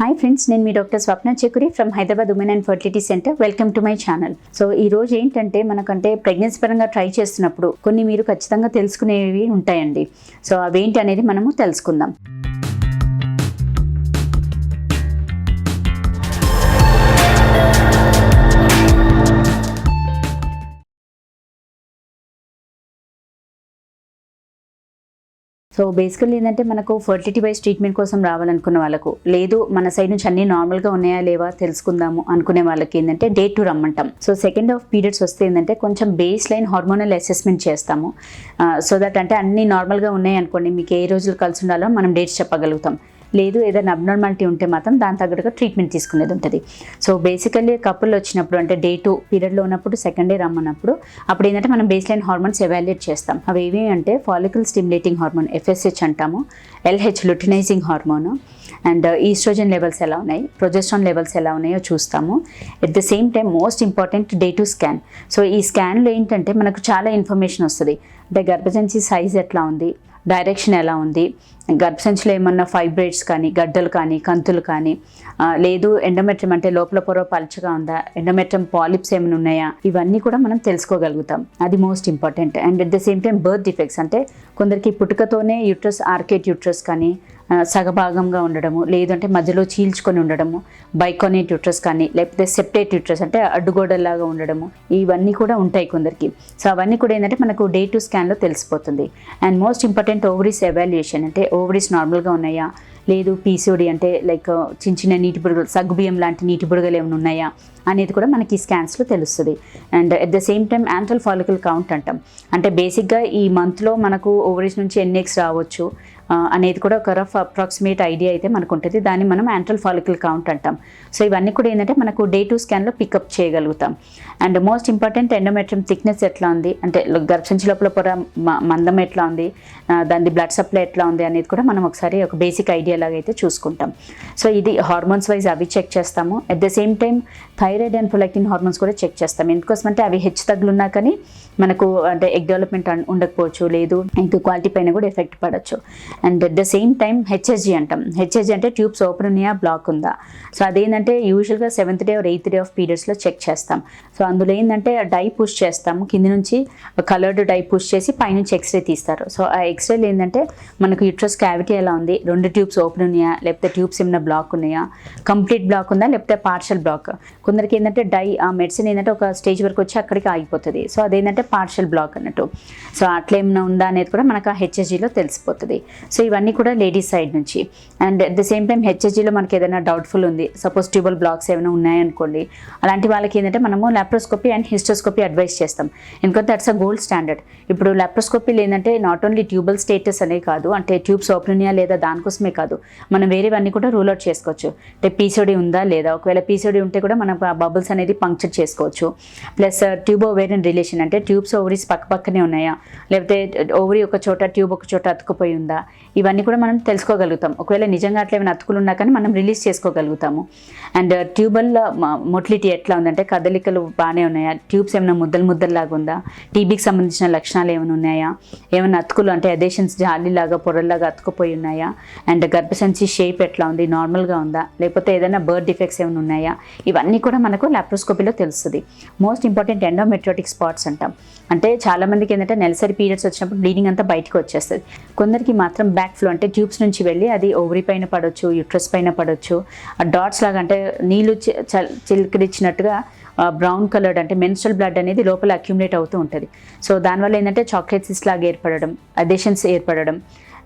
Hi friends, నేను మీ doctor Swapna Chekuri from Hyderabad women and fertility centre. Welcome to my channel. So ఈ రోజు ఏంటంటే మనకంటే ప్రెగ్నెన్సీ పరంగా ట్రై చేస్తున్నప్పుడు కొన్ని మీరు ఖచ్చితంగా తెలుసుకునేవి ఉంటాయండి. సో అవేంటి అనేది మనము తెలుసుకుందాం. సో బేసికల్లీ ఏంటంటే మనకు ఫర్టిలిటీ వైజ్ ట్రీట్మెంట్ కోసం రావాలనుకున్న వాళ్ళకు, లేదు మన సైడ్ నుంచి అన్ని నార్మల్గా ఉన్నాయా లేవా తెలుసుకుందాము అనుకునే వాళ్ళకి ఏంటంటే డే 2 రమ్మంటాం. సో సెకండ్ హాఫ్ పీరియడ్స్ వస్తే ఏంటంటే కొంచెం బేస్ లైన్ హార్మోనల్ అసెస్మెంట్ చేస్తాము. సో దట్ అంటే అన్ని నార్మల్గా ఉన్నాయి అనుకోండి, మీకు ఏ రోజులు కలిసి ఉండాలో మనం డేట్స్ చెప్పగలుగుతాం. లేదు ఏదైనా అబ్నార్మాలిటీ ఉంటే మాత్రం దాని తగ్గట్టుగా ట్రీట్మెంట్ తీసుకునేది ఉంటుంది. సో బేసికల్లీ కపుల్ వచ్చినప్పుడు అంటే డే 2 పీరియడ్లో ఉన్నప్పుడు సెకండ్ డే రమ్మన్నప్పుడు అప్పుడు ఏంటంటే మనం బేస్ లైన్ హార్మోన్స్ ఎవాల్యుయేట్ చేస్తాం. అవి ఏవి అంటే ఫాలికల్ స్టిమ్యులేటింగ్ హార్మోన్ FSH అంటాము, LH luteinizing hormone, and estrogen levels ఎలా ఉన్నాయి, ప్రొజెస్ట్రాన్ లెవెల్స్ ఎలా ఉన్నాయో చూస్తాము. At the same time most important day 2 scan. So ఈ స్కాన్లో ఏంటంటే మనకు చాలా ఇన్ఫర్మేషన్ వస్తుంది. అంటే గర్భసంచి సైజ్ ఎట్లా ఉంది, డైరెక్షన్ ఎలా ఉంది, గర్భసంచిలో ఏమన్నా ఫైబ్రైడ్స్ కానీ గడ్డలు కానీ కంతులు కానీ, లేదు ఎండోమెట్రియం అంటే లోపల పొర పల్చగా ఉందా, ఎండోమెట్రియం పాలిప్స్ ఏమైనా ఉన్నాయా, ఇవన్నీ కూడా మనం తెలుసుకోగలుగుతాం. అది most important. And at the same time birth defects అంటే కొందరికి పుట్టుకతోనే యూట్రస్ ఆర్కేట్ యూట్రస్ కానీ సగభాగంగా ఉండడము, లేదంటే మధ్యలో చీల్చుకొని ఉండడము, బైకోనేట్ యూట్రస్ కానీ, లేకపోతే సెప్టేట్ యూట్రస్ అంటే అడ్డుగోడల్లాగా ఉండడము, ఇవన్నీ కూడా ఉంటాయి కొందరికి. సో అవన్నీ కూడా ఏంటంటే మనకు డే 2 స్కాన్లో తెలిసిపోతుంది. And most important ovaries evaluation అంటే ఓవరీస్ నార్మల్గా ఉన్నాయా, లేదు PCOD అంటే లైక్ చిన్న చిన్న నీటి బుడగలు, సగ్గుబియ్యం లాంటి నీటి బుడగలు ఏమైనా ఉన్నాయా అనేది కూడా మనకి స్కాన్స్లో తెలుస్తుంది. And at the same time antral follicle count అంటాం. అంటే బేసిక్గా ఈ మంత్లో మనకు ఓవరీస్ నుంచి ఎన్ని ఎగ్స్ రావచ్చు అనేది కూడా ఒక రఫ్ అప్రాక్సిమేట్ ఐడియా అయితే మనకు ఉంటుంది. దాన్ని మనం యాంట్రల్ ఫాలికల్ కౌంట్ అంటాం. సో ఇవన్నీ కూడా ఏంటంటే మనకు డే 2 స్కాన్లో పికప్ చేయగలుగుతాం. And most important endometrium thickness ఎట్లా ఉంది, అంటే గర్భసంచి లోపల పొర మందం ఎట్లా ఉంది, దాని బ్లడ్ సప్లై ఎట్లా ఉంది అనేది కూడా మనం ఒకసారి ఒక బేసిక్ ఐడియా లాగా అయితే చూసుకుంటాం. సో ఇది హార్మోన్స్ వైజ్ అవి చెక్ చేస్తాము. At the same time thyroid and prolactin hormones కూడా చెక్ చేస్తాం. ఎందుకోసం అంటే అవి తగ్గులున్నా కానీ మనకు అంటే ఎగ్ డెవలప్మెంట్ ఉండకపోవచ్చు, లేదు ఎగ్ క్వాలిటీ పైన కూడా ఎఫెక్ట్ పడవచ్చు. And at the same time HSG అంటాం. HSG అంటే ట్యూబ్స్ ఓపెన్ ఉన్నాయా, బ్లాక్ ఉందా. సో అదేంటంటే యూజువల్గా 7th day or 8th day of పీరియడ్స్లో చెక్ చేస్తాం. సో అందులో ఏంటంటే డై పుష్ చేస్తాము, కింది నుంచి కలర్డ్ డై పుష్ చేసి పైనుంచి ఎక్స్రే తీస్తారు. సో ఆ ఎక్స్రేలు ఏంటంటే మనకు యూట్రస్ క్యావిటీ ఎలా ఉంది, 2 ట్యూబ్స్ ఓపెన్ ఉన్నాయా, లేకపోతే ట్యూబ్స్ ఏమైనా బ్లాక్ ఉన్నాయా, కంప్లీట్ బ్లాక్ ఉందా, లేకపోతే పార్షల్ బ్లాక్. కొందరికి ఏంటంటే ఆ మెడిసిన్ ఏంటంటే ఒక స్టేజ్ వరకు వచ్చి అక్కడికి ఆగిపోతుంది. సో అదేంటంటే పార్షల్ బ్లాక్ అన్నట్టు. సో అట్లా ఏమైనా ఉందా అనేది కూడా మనకు ఆ HSGలో తెలిసిపోతుంది. సో ఇవన్నీ కూడా లేడీస్ సైడ్ నుంచి. And at the same time HSGలో మనకి ఏదైనా డౌట్ఫుల్ ఉంది, సపోజ్ ట్యూబల్ బ్లాక్స్ ఏమైనా ఉన్నాయనుకోండి, అలాంటి వాళ్ళకి ఏంటంటే మనము లాప్రోస్కోపీ అండ్ హిస్టోస్కోపీ అడ్వైస్ చేస్తాం. ఎందుకంటే దట్స్ అ గోల్డ్ స్టాండర్డ్. ఇప్పుడు లాప్రోస్కోపీలో ఏంటంటే నాట్ ఓన్లీ ట్యూబల్ స్టేటస్ అనే కాదు, అంటే ట్యూబ్స్ ఓపెన్ ఉన్నాయా లేదా దానికోసమే కాదు, మనం వేరేవన్నీ కూడా రూల్ అవుట్ చేసుకోవచ్చు. అంటే PCOD ఉందా లేదా, ఒకవేళ PCOD ఉంటే కూడా మనం బబుల్స్ అనేది పంక్చర్ చేసుకోవచ్చు. ప్లస్ ట్యూబ్ ఓవేరియన్ రిలేషన్ అంటే ట్యూబ్స్ ఓవరీస్ పక్కనే ఉన్నాయా, లేకపోతే ఓవరీ ఒక చోట ట్యూబ్ ఒక చోట అతుకుపోయి ఉందా, ఇవన్నీ కూడా మనం తెలుసుకోగలుగుతాం. ఒకవేళ నిజంగా అట్లా ఏమైనా అతుకులు ఉన్నా కానీ మనం రిలీజ్ చేసుకోగలుగుతాము. అండ్ ట్యూబల్ మొటిలిటీ ఎట్లా ఉందంటే కదలికలు బాగానే ఉన్నాయా, ట్యూబ్స్ ఏమైనా ముద్దల్లాగా ఉందా, టీబీకి సంబంధించిన లక్షణాలు ఏమైనా ఉన్నాయా, ఏమైనా అతుకులు అంటే అదేషన్స్ జాలీలాగా పొరల్లాగా అతుకుపోయి ఉన్నాయా, అండ్ గర్భసంచి షేప్ ఎట్లా ఉంది, నార్మల్గా ఉందా, లేకపోతే ఏదైనా బర్త్ డిఫెక్ట్స్ ఏమైనా ఉన్నాయా, ఇవన్నీ కూడా మనకు లాప్రోస్కోపీలో తెలుస్తుంది. మోస్ట్ ఇంపార్టెంట్ ఎండోమెట్రియోటిక్ స్పాట్స్ అంటాం. అంటే చాలామందికి ఏంటంటే నెలసరి పీరియడ్స్ వచ్చినప్పుడు బ్లీడింగ్ అంతా బయటకు వచ్చేస్తుంది. కొందరికి మాత్రం బ్యాక్ ఫ్లో అంటే ట్యూబ్స్ నుంచి వెళ్ళి అది ఓవరీ పైన పడవచ్చు, యూట్రస్ పైన పడవచ్చు. ఆ డాట్స్ లాగా అంటే నీళ్ళు చిలకరించినట్టుగా బ్రౌన్ కలర్డ్ అంటే మెన్స్ట్రల్ బ్లడ్ అనేది లోపల అక్యుములేట్ అవుతూ ఉంటుంది. సో దానివల్ల ఏంటంటే చాక్లెట్ సిస్ట్ లాగా ఏర్పడడం, అదేషన్స్ ఏర్పడడం,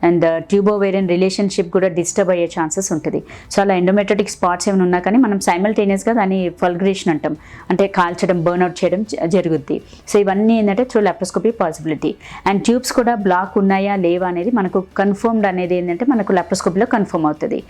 అండ్ ట్యూబోవేరియన్ రిలేషన్షిప్ కూడా డిస్టర్బ్ అయ్యే ఛాన్సెస్ ఉంటుంది. సో అలా ఎండోమెట్రియోటిక్ స్పాట్స్ ఏమైనా ఉన్నా కానీ మనం సైమల్టేనియస్గా దాన్ని ఫల్గరేషన్ అంటాం, అంటే కాల్చడం, బర్న్అవుట్ చేయడం జరుగుద్ది. సో ఇవన్నీ ఏంటంటే through laparoscopy possibility. And tubes కూడా బ్లాక్ ఉన్నాయా లేవా అనేది మనకు కన్ఫర్మ్డ్ అనేది ఏంటంటే మనకు లాప్రోస్కోపీలో కన్ఫర్మ్ అవుతుంది.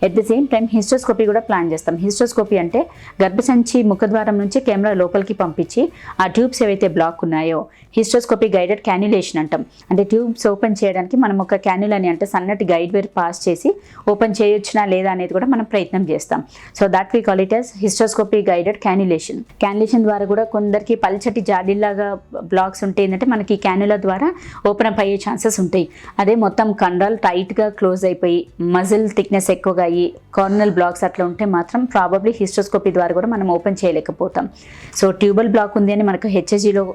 At the same time hysteroscopy కూడా ప్లాన్ చేస్తాం. హిస్టోస్కోపీ అంటే గర్భసంచి ముఖద్వారం నుంచి కెమెరా లోపలికి పంపించి ఆ ట్యూబ్స్ ఏవైతే బ్లాక్ ఉన్నాయో హిస్టోస్కోపీ గైడెడ్ క్యాన్యులేషన్ అంటాం. అంటే ట్యూబ్స్ ఓపెన్ చేయడానికి మనం ఒక క్యాన్యులేషన్ క్యాన్యులని అంటే సన్నటి గైడ్ వైర్ పాస్ చేసి ఓపెన్ చేయొచ్చునా లేదా అనేది కూడా మనం ప్రయత్నం చేస్తాం. So that we call it as hysteroscopy guided cannulation. Cannulation ద్వారా కూడా కొందరికి పల్చటి జాడీలాగా బ్లాక్స్ ఉంటే ఏంటంటే మనకి క్యాన్యులా ద్వారా ఓపెన్ అప్ అయ్యే ఛాన్సెస్ ఉంటాయి. అదే మొత్తం కండరాలు టైట్గా క్లోజ్ అయిపోయి మజిల్ థిక్నెస్ ఎక్కువగా అయ్యి కార్నల్ బ్లాక్స్ అట్లా ఉంటే మాత్రం ప్రాబబ్లీ హిస్టోస్కోపీ ద్వారా కూడా మనం ఓపెన్ చేయలేకపోతాం. సో ట్యూబల్ బ్లాక్ ఉంది అని మనకు హెచ్ఎస్జీలో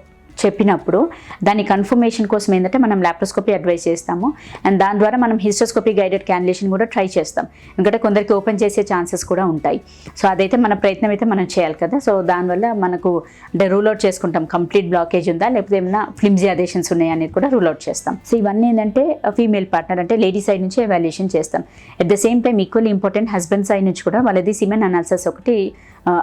చెప్పినప్పుడు దాని కన్ఫర్మేషన్ కోసం ఏంటంటే మనం లాప్రోస్కోపీ అడ్వైస్ చేస్తాము. అండ్ దాని ద్వారా మనం హిస్టోస్కోపీ గైడెడ్ క్యాన్యులేషన్ కూడా ట్రై చేస్తాం. ఎందుకంటే కొందరికి ఓపెన్ చేసే ఛాన్సెస్ కూడా ఉంటాయి. సో అదైతే మన ప్రయత్నం అయితే మనం చేయాలి కదా. సో దానివల్ల మనకు అంటే రూల్ అవుట్ చేసుకుంటాం కంప్లీట్ బ్లాకేజ్ ఉందా లేకపోతే ఏమైనా ఫ్లిమ్జీ అదేషన్స్ ఉన్నాయా అనేది కూడా రూల్ అవుట్ చేస్తాం. సో ఇవన్నీ ఏంటంటే ఫీమేల్ పార్ట్నర్ అంటే లేడీ సైడ్ నుంచి ఎవాల్యుయేషన్ చేస్తాం. At the same time equally important husband side నుంచి కూడా వాళ్ళది సిమెన్ అనాలిసిస్ ఒకటి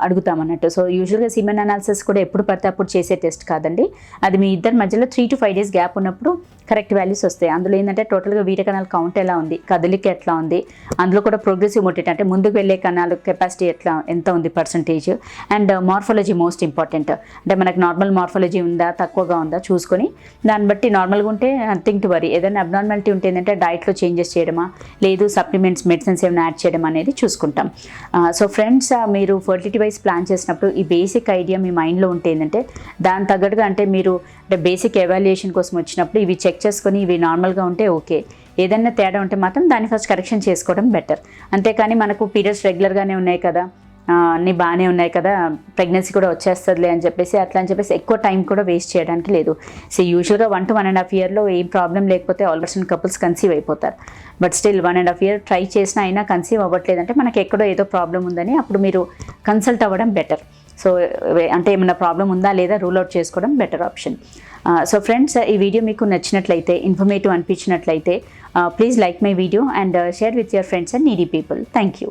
అడుగుతాం అన్నట్టు. సో యూజువల్గా సిమెన్ అనాలిసిస్ కూడా ఎప్పుడు పడితే అప్పుడు చేసే టెస్ట్ కాదండి. అది మీ ఇద్దరి మధ్యలో 3 to 5 days గ్యాప్ ఉన్నప్పుడు కరెక్ట్ వాల్యూస్ వస్తాయి. అందులో ఏంటంటే టోటల్గా వీట కణాల కౌంట్ ఎలా ఉంది, కదలిక ఎట్లా ఉంది, అందులో కూడా ప్రోగ్రెసివ్ మోటిట్ అంటే ముందుకు వెళ్ళే కణాలు కెపాసిటీ ఎంత ఉంది percentage, and morphology most important. అంటే మనకు నార్మల్ మార్ఫాలజీ ఉందా తక్కువగా ఉందా చూసుకొని దాన్ని బట్టి నార్మల్గా ఉంటే నథింగ్ టు వరీ. ఏదైనా అబ్నార్మాలిటీ ఉంటే ఏంటంటే డైట్లో చేంజెస్ చేయడమా లేదు సప్లిమెంట్స్ మెడిసిన్స్ ఏమైనా యాడ్ చేయడం అనేది చూసుకుంటాం. సో ఫ్రెండ్స్ మీరు ఫర్టిలిటీ వైజ్ ప్లాన్ చేసినప్పుడు ఈ బేసిక్ ఐడియా మీ మైండ్లో ఉంటే ఏంటంటే దాని తగ్గట్టుగా అంటే మీరు అంటే బేసిక్ ఎవాల్యుయేషన్ కోసం వచ్చినప్పుడు ఇవి చెక్ చేసుకొని ఇవి నార్మల్గా ఉంటే ఓకే, ఏదైనా తేడా ఉంటే మాత్రం దాన్ని ఫస్ట్ కరెక్షన్ చేసుకోవడం బెటర్. అంతేకాని మనకు పీరియడ్స్ రెగ్యులర్గానే ఉన్నాయి కదా, అన్నీ బాగానే ఉన్నాయి కదా, ప్రెగ్నెన్సీ కూడా వచ్చేస్తుందిలే అని చెప్పేసి అట్లా అని చెప్పేసి ఎక్కువ టైం కూడా వేస్ట్ చేయడానికి లేదు. సో యూజువల్గా 1 to 1.5 yearలో ఏం ప్రాబ్లం లేకపోతే ఆల్మోస్ట్ కపుల్స్ కన్సీవ్ అయిపోతారు. బట్ స్టిల్ 1.5 year ట్రై చేసినా అయినా కన్సీవ్ అవ్వట్లేదంటే మనకి ఎక్కడో ఏదో ప్రాబ్లం ఉందని అప్పుడు మీరు కన్సల్ట్ అవ్వడం బెటర్. సో అంటే ఏమైనా ప్రాబ్లం ఉందా లేదా రూల్ అవుట్ చేసుకోవడం బెటర్ ఆప్షన్. సో ఫ్రెండ్స్ ఈ వీడియో మీకు నచ్చినట్లయితే ఇన్ఫర్మేటివ్ అనిపించినట్లయితే please like my video and share with your friends and needy people. Thank you.